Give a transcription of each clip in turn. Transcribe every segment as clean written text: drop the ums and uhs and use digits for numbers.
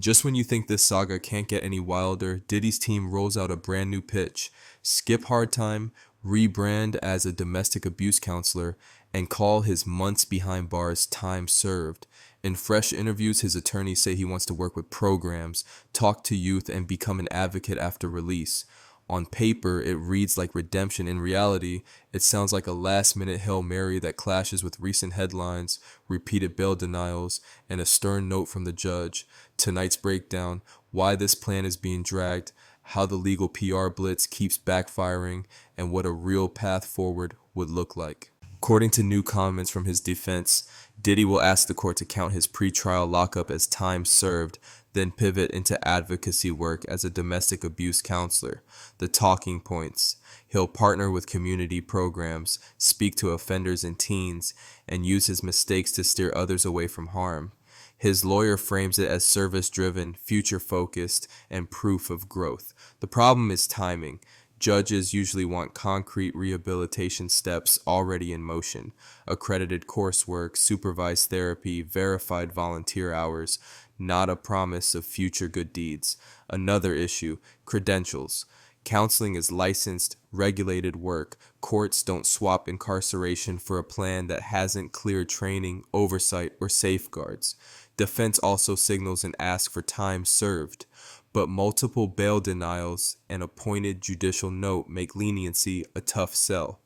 Just when you think this saga can't get any wilder, Diddy's team rolls out a brand new pitch. Skip hard time, rebrand as a domestic abuse counselor, and call his months behind bars time served. In fresh interviews, his attorneys say he wants to work with programs, talk to youth, and become an advocate after release. On paper, it reads like redemption. In reality, it sounds like a last-minute Hail Mary that clashes with recent headlines, repeated bail denials, and a stern note from the judge. Tonight's breakdown: why this plan is being dragged, how the legal PR blitz keeps backfiring, and what a real path forward would look like. According to new comments from his defense, Diddy will ask the court to count his pretrial lockup as time served, then pivot into advocacy work as a domestic abuse counselor. The talking points: he'll partner with community programs, speak to offenders and teens, and use his mistakes to steer others away from harm. His lawyer frames it as service-driven, future-focused, and proof of growth. The problem is timing. Judges usually want concrete rehabilitation steps already in motion: accredited coursework, supervised therapy, verified volunteer hours, not a promise of future good deeds. Another issue: credentials. Counseling is licensed, regulated work. Courts don't swap incarceration for a plan that hasn't cleared training, oversight, or safeguards. Defense also signals an ask for time served, but multiple bail denials and a pointed judicial note make leniency a tough sell.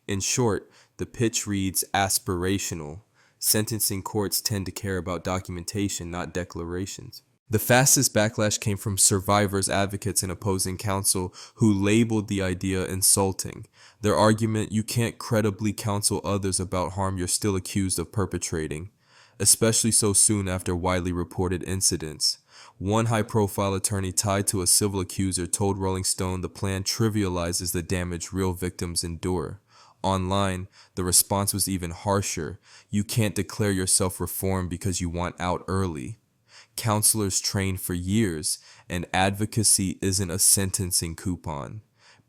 In short, the pitch reads aspirational. Sentencing courts tend to care about documentation, not declarations. The fastest backlash came from survivors, advocates, and opposing counsel who labeled the idea insulting. Their argument: you can't credibly counsel others about harm you're still accused of perpetrating, especially so soon after widely reported incidents. One high-profile attorney tied to a civil accuser told Rolling Stone the plan trivializes the damage real victims endure. Online, the response was even harsher: you can't declare yourself reformed because you want out early. Counselors train for years, and advocacy isn't a sentencing coupon.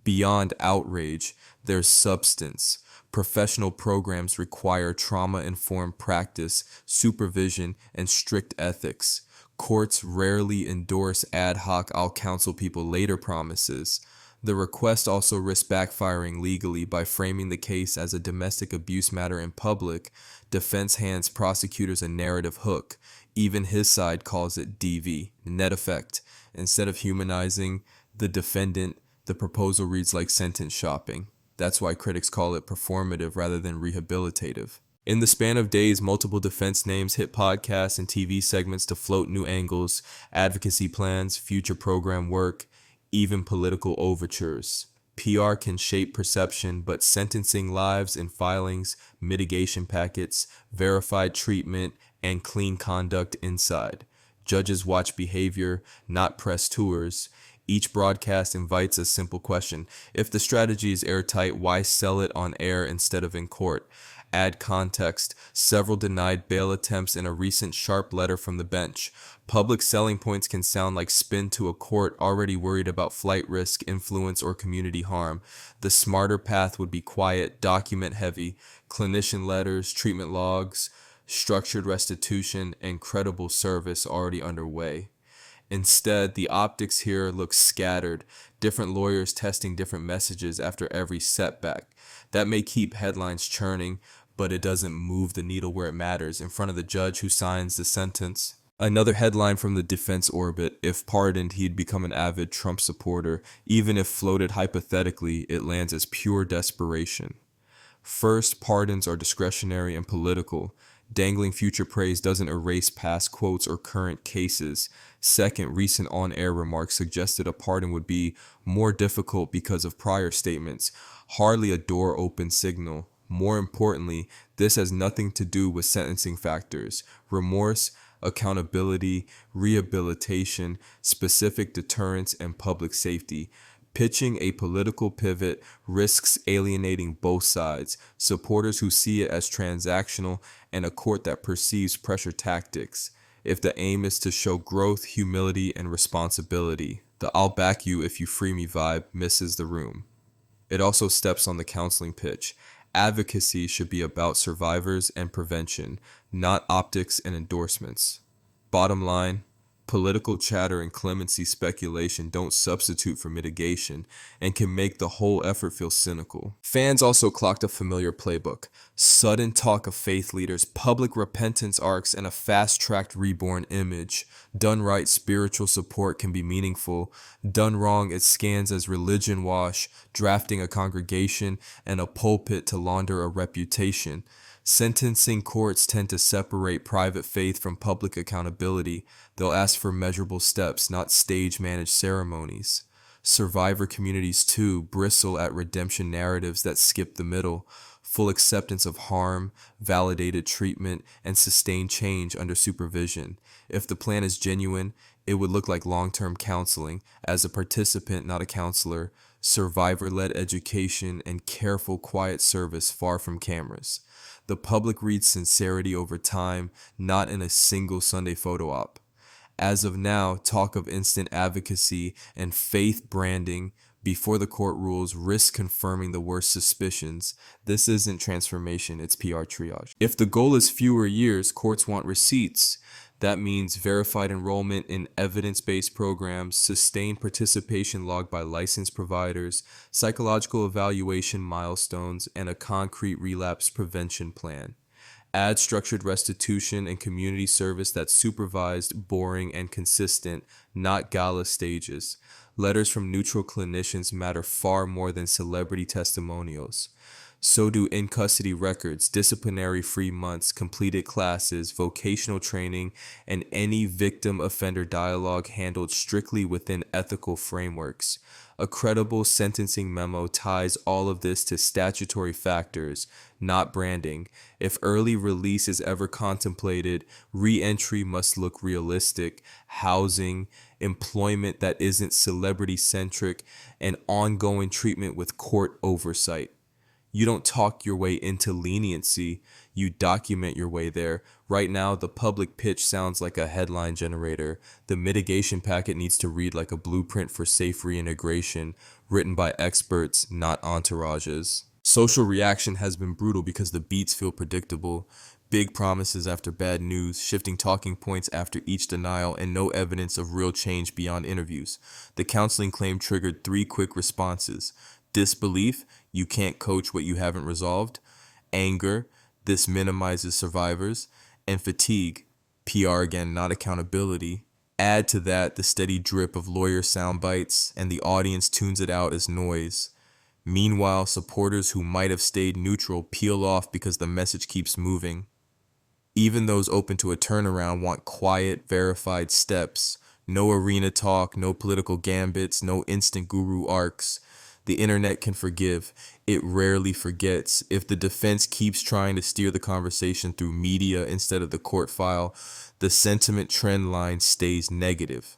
Beyond outrage, there's substance. Professional programs require trauma-informed practice, supervision, and strict ethics. Courts rarely endorse ad hoc "I'll counsel people later" promises. The request also risks backfiring legally. By framing the case as a domestic abuse matter in public, defense hands prosecutors a narrative hook. Even his side calls it DV, net effect. Instead of humanizing the defendant, the proposal reads like sentence shopping. That's why critics call it performative rather than rehabilitative. In the span of days, multiple defense names hit podcasts and TV segments to float new angles, advocacy plans, future program work, even political overtures. PR can shape perception, but sentencing lives in filings, mitigation packets, verified treatment, and clean conduct inside. Judges watch behavior, not press tours. Each broadcast invites a simple question: if the strategy is airtight, why sell it on air instead of in court? Add context: several denied bail attempts in a recent sharp letter from the bench. Public selling points can sound like spin to a court already worried about flight risk, influence, or community harm. The smarter path would be quiet, document heavy: clinician letters, treatment logs, structured restitution, and credible service already underway. Instead, the optics here look scattered, different lawyers testing different messages after every setback. That may keep headlines churning, but it doesn't move the needle where it matters, in front of the judge who signs the sentence. Another headline from the defense orbit: if pardoned, he'd become an avid Trump supporter. Even if floated hypothetically, it lands as pure desperation. First, pardons are discretionary and political. Dangling future praise doesn't erase past quotes or current cases. Second, recent on-air remarks suggested a pardon would be more difficult because of prior statements. Hardly a door-open signal. More importantly, this has nothing to do with sentencing factors: remorse, accountability, rehabilitation, specific deterrence, and public safety. Pitching a political pivot risks alienating both sides: supporters who see it as transactional, and a court that perceives pressure tactics. If the aim is to show growth, humility, and responsibility, the "I'll back you if you free me" vibe misses the room. It also steps on the counseling pitch. Advocacy should be about survivors and prevention, not optics and endorsements. Bottom line, Political chatter and clemency speculation don't substitute for mitigation and can make the whole effort feel cynical. Fans also clocked a familiar playbook: sudden talk of faith leaders, public repentance arcs, and a fast-tracked reborn image. Done right, spiritual support can be meaningful. Done wrong, it scans as religion wash, drafting a congregation and a pulpit to launder a reputation. Sentencing courts tend to separate private faith from public accountability. They'll ask for measurable steps, not stage-managed ceremonies. Survivor communities, too, bristle at redemption narratives that skip the middle: full acceptance of harm, validated treatment, and sustained change under supervision. If the plan is genuine, it would look like long-term counseling, as a participant, not a counselor, survivor-led education, and careful, quiet service far from cameras. The public reads sincerity over time, not in a single Sunday photo op. As of now, talk of instant advocacy and faith branding before the court rules risk confirming the worst suspicions. This isn't transformation, it's PR triage. If the goal is fewer years, courts want receipts. That means verified enrollment in evidence-based programs, sustained participation logged by licensed providers, psychological evaluation milestones, and a concrete relapse prevention plan. Add structured restitution and community service that's supervised, boring, and consistent, not gala stages. Letters from neutral clinicians matter far more than celebrity testimonials. So do in-custody records, disciplinary-free months, completed classes, vocational training, and any victim-offender dialogue handled strictly within ethical frameworks. A credible sentencing memo ties all of this to statutory factors, not branding. If early release is ever contemplated, re-entry must look realistic: housing, employment that isn't celebrity-centric, and ongoing treatment with court oversight. You don't talk your way into leniency, you document your way there. Right now, the public pitch sounds like a headline generator. The mitigation packet needs to read like a blueprint for safe reintegration, written by experts, not entourages. Social reaction has been brutal because the beats feel predictable. Big promises after bad news, shifting talking points after each denial, and no evidence of real change beyond interviews. The counseling claim triggered 3 quick responses: disbelief, you can't coach what you haven't resolved; anger, this minimizes survivors; and fatigue, PR again, not accountability. Add to that the steady drip of lawyer sound bites, and the audience tunes it out as noise. Meanwhile, supporters who might have stayed neutral peel off because the message keeps moving. Even those open to a turnaround want quiet, verified steps. No arena talk, no political gambits, no instant guru arcs. The internet can forgive. It rarely forgets. If the defense keeps trying to steer the conversation through media instead of the court file, the sentiment trend line stays negative.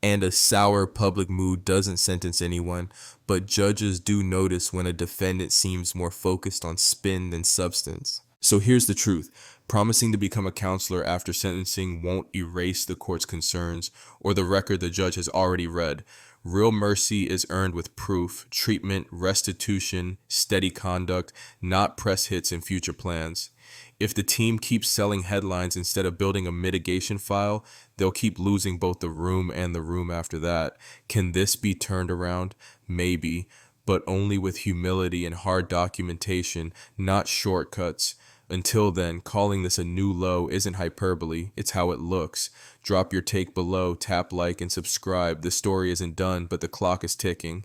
And a sour public mood doesn't sentence anyone, but judges do notice when a defendant seems more focused on spin than substance. So here's the truth. Promising to become a counselor after sentencing won't erase the court's concerns or the record the judge has already read. Real mercy is earned with proof, treatment, restitution, steady conduct, not press hits and future plans. If the team keeps selling headlines instead of building a mitigation file, they'll keep losing both the room and the room after that. Can this be turned around? Maybe, but only with humility and hard documentation, not shortcuts. Until then, calling this a new low isn't hyperbole, it's how it looks. Drop your take below, tap like, and subscribe. The story isn't done, but the clock is ticking.